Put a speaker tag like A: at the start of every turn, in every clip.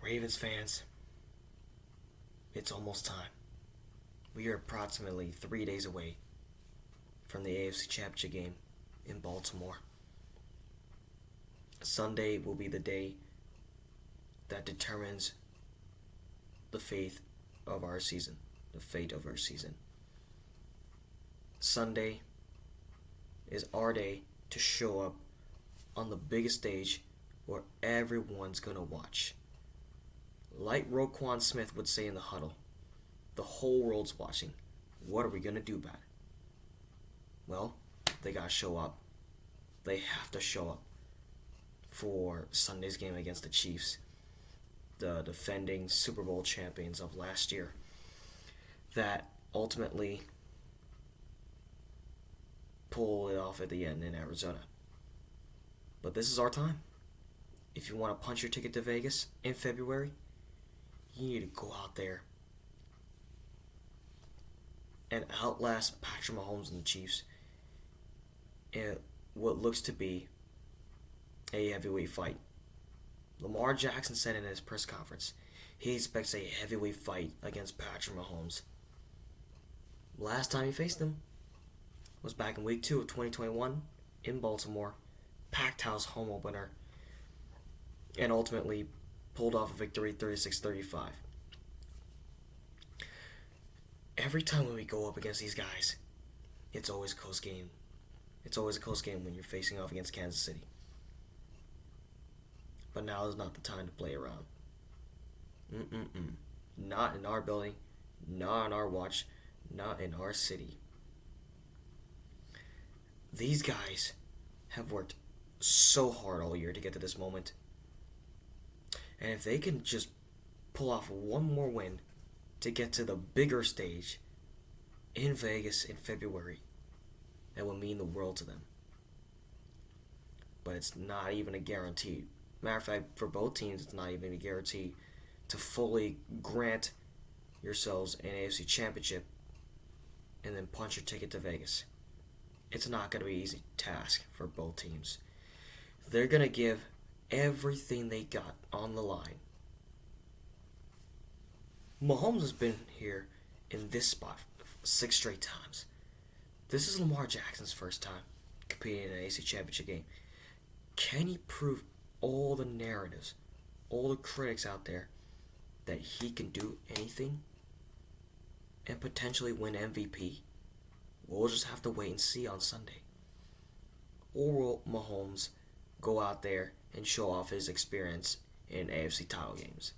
A: Ravens fans, it's almost time. We are approximately 3 days away from the AFC Championship game in Baltimore. Sunday will be the day that determines the fate of our season. The fate of our season. Sunday is our day to show up on the biggest stage where everyone's gonna watch. Like Roquan Smith would say in the huddle, the whole world's watching. What are we gonna do about it? Well, they gotta show up. They have to show up for Sunday's game against the Chiefs, the defending Super Bowl champions of last year, that ultimately pulled it off at the end in Arizona. But this is our time. If you want to punch your ticket to Vegas in February, you need to go out there and outlast Patrick Mahomes and the Chiefs in what looks to be a heavyweight fight. Lamar Jackson said in his press conference he expects a heavyweight fight against Patrick Mahomes. Last time he faced him was back in week 2 of 2021 in Baltimore, packed house home opener, and ultimately pulled off a victory 36-35. Every time when we go up against these guys, it's always a close game. It's always a close game when you're facing off against Kansas City. But now is not the time to play around. Not in our building, not on our watch, not in our city. These guys have worked so hard all year to get to this moment. And if they can just pull off one more win to get to the bigger stage in Vegas in February, that will mean the world to them. But it's not even a guarantee. Matter of fact, for both teams, it's not even a guarantee to fully grant yourselves an AFC Championship and then punch your ticket to Vegas. It's not going to be an easy task for both teams. They're going to give everything they got on the line. Mahomes has been here in this spot 6 straight times. This is Lamar Jackson's first time competing in an AFC Championship game. Can he prove all the narratives, all the critics out there, that he can do anything and potentially win MVP? We'll just have to wait and see on Sunday. Or will Mahomes go out there and show off his experience in AFC title games?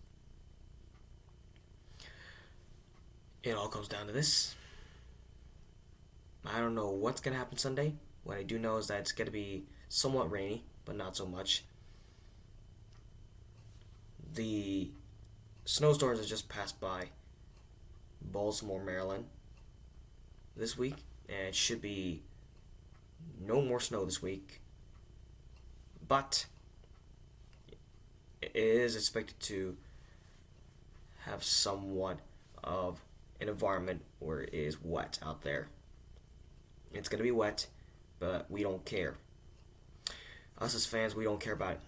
A: It all comes down to this. I don't know what's going to happen Sunday. What I do know is that it's going to be somewhat rainy, but not so much. The snowstorms have just passed by Baltimore, Maryland this week, and it should be no more snow this week. But it is expected to have somewhat of an environment where it is wet out there. It's going to be wet, but we don't care. Us as fans, we don't care about it.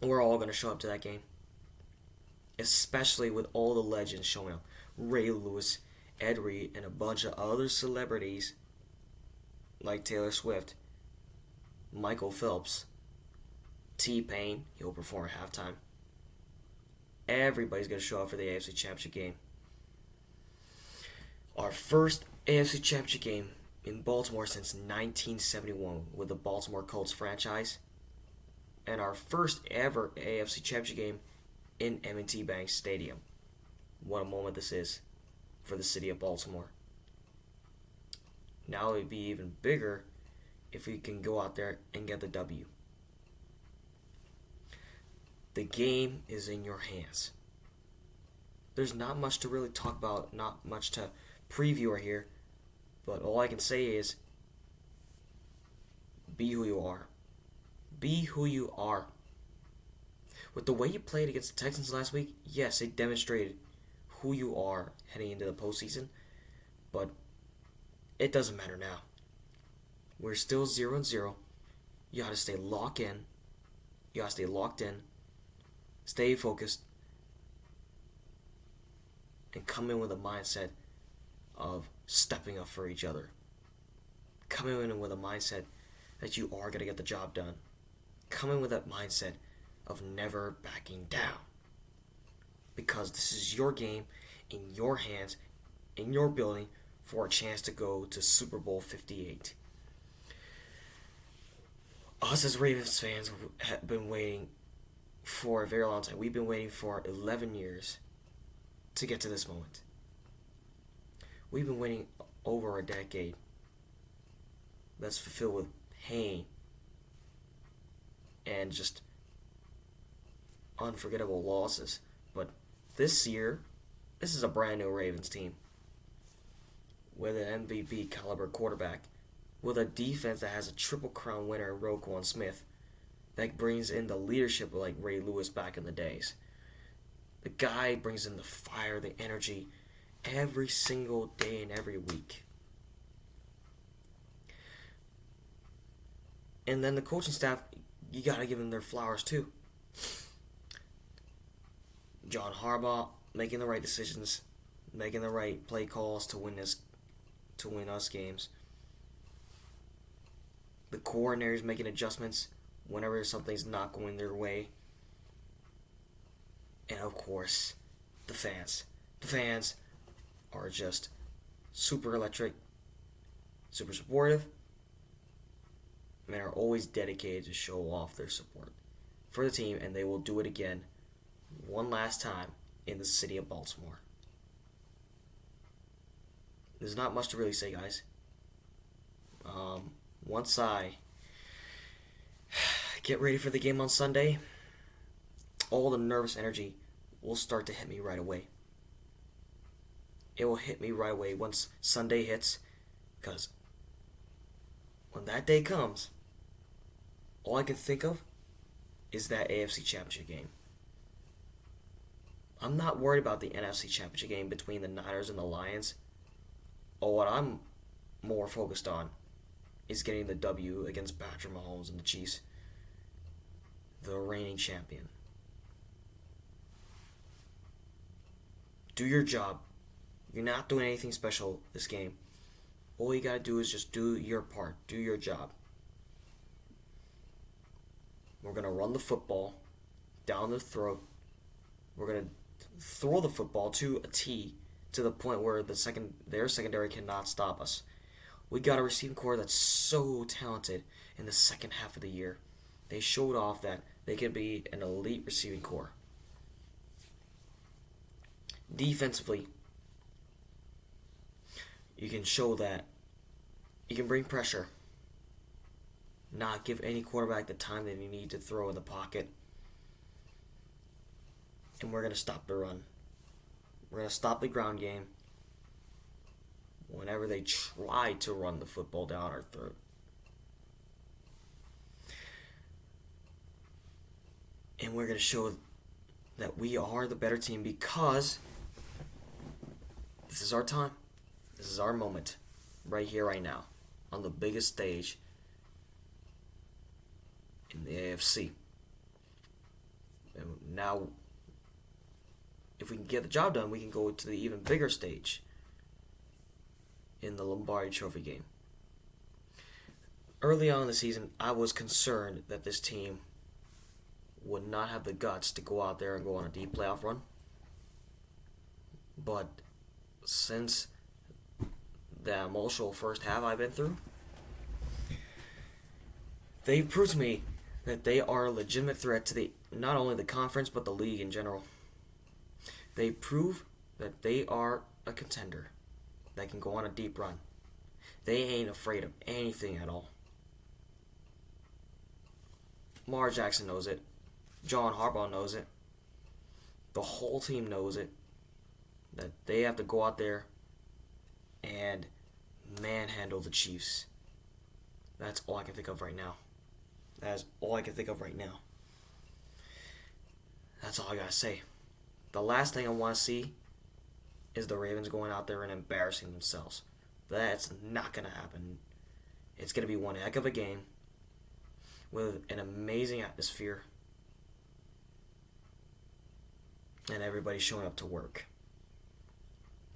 A: We're all going to show up to that game. Especially with all the legends showing up. Ray Lewis, Ed Reed, and a bunch of other celebrities like Taylor Swift, Michael Phelps, T-Pain, he'll perform at halftime. Everybody's going to show up for the AFC Championship game. Our first AFC Championship game in Baltimore since 1971 with the Baltimore Colts franchise. And our first ever AFC Championship game in M&T Bank Stadium. What a moment this is for the city of Baltimore. Now it would be even bigger if we can go out there and get the W. The game is in your hands. There's not much to really talk about, not much to preview here, but all I can say is be who you are. Be who you are. With the way you played against the Texans last week, yes, it demonstrated who you are heading into the postseason, but it doesn't matter now. We're still 0-0. You gotta stay locked in. You gotta stay locked in. stay focused, and come in with a mindset of stepping up for each other. Come in with a mindset that you are going to get the job done. Come in with that mindset of never backing down. Because this is your game, in your hands, in your building, for a chance to go to Super Bowl 58. Us as Ravens fans have been waiting for a very long time. We've been waiting for 11 years to get to this moment. We've been waiting over a decade that's fulfilled with pain and just unforgettable losses. But this year, this is a brand new Ravens team with an MVP caliber quarterback, with a defense that has a Triple Crown winner, Roquan Smith, that brings in the leadership like Ray Lewis back in the days. The guy brings in the fire, the energy, every single day and every week. And then the coaching staff, you gotta give them their flowers too. John Harbaugh making the right decisions, making the right play calls to win us games. The coordinators making adjustments whenever something's not going their way. And of course, the fans. The fans are just super electric, super supportive, and are always dedicated to show off their support for the team, and they will do it again one last time in the city of Baltimore. There's not much to really say, guys. Once I get ready for the game on Sunday, all the nervous energy will start to hit me right away. It will hit me right away once Sunday hits, because when that day comes, all I can think of is that AFC Championship game. I'm not worried about the NFC Championship game between the Niners and the Lions. Or what I'm more focused on is getting the W against Patrick Mahomes and the Chiefs, the reigning champion. Do your job. You're not doing anything special this game. All you gotta do is just do your part. Do your job. We're gonna run the football down the throat. We're gonna throw the football to a T, to the point where their secondary cannot stop us. We got a receiving core that's so talented in the second half of the year. They showed off that they can be an elite receiving core. Defensively, you can show that you can bring pressure, not give any quarterback the time that you need to throw in the pocket, and we're going to stop the run. We're going to stop the ground game whenever they try to run the football down our throat. And we're going to show that we are the better team, because this is our time. This is our moment. Right here, right now. On the biggest stage in the AFC. And now, if we can get the job done, we can go to the even bigger stage in the Lombardi Trophy game. Early on in the season, I was concerned that this team would not have the guts to go out there and go on a deep playoff run. But since the emotional first half I've been through, they've proved to me that they are a legitimate threat to not only the conference but the league in general. They prove that they are a contender that can go on a deep run. They ain't afraid of anything at all. Lamar Jackson knows it. John Harbaugh knows it. The whole team knows it. That they have to go out there and manhandle the Chiefs. That's all I can think of right now. That is all I can think of right now. That's all I gotta say. The last thing I want to see is the Ravens going out there and embarrassing themselves. That's not going to happen. It's going to be one heck of a game with an amazing atmosphere. and everybody's showing up to work.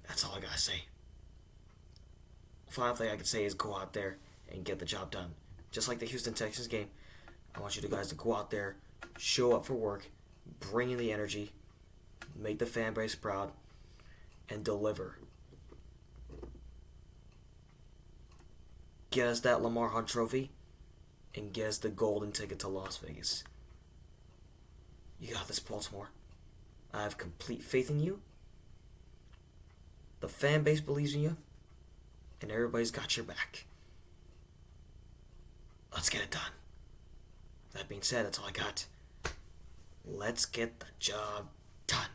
A: That's all I gotta say. Final thing I can say is go out there and get the job done. Just like the Houston Texans game, I want you guys to go out there, show up for work, bring in the energy, make the fan base proud, and deliver. Get us that Lamar Hunt trophy, and get us the golden ticket to Las Vegas. You got this, Baltimore. I have complete faith in you. The fan base believes in you, and everybody's got your back. Let's get it done. That being said, that's all I got. Let's get the job done.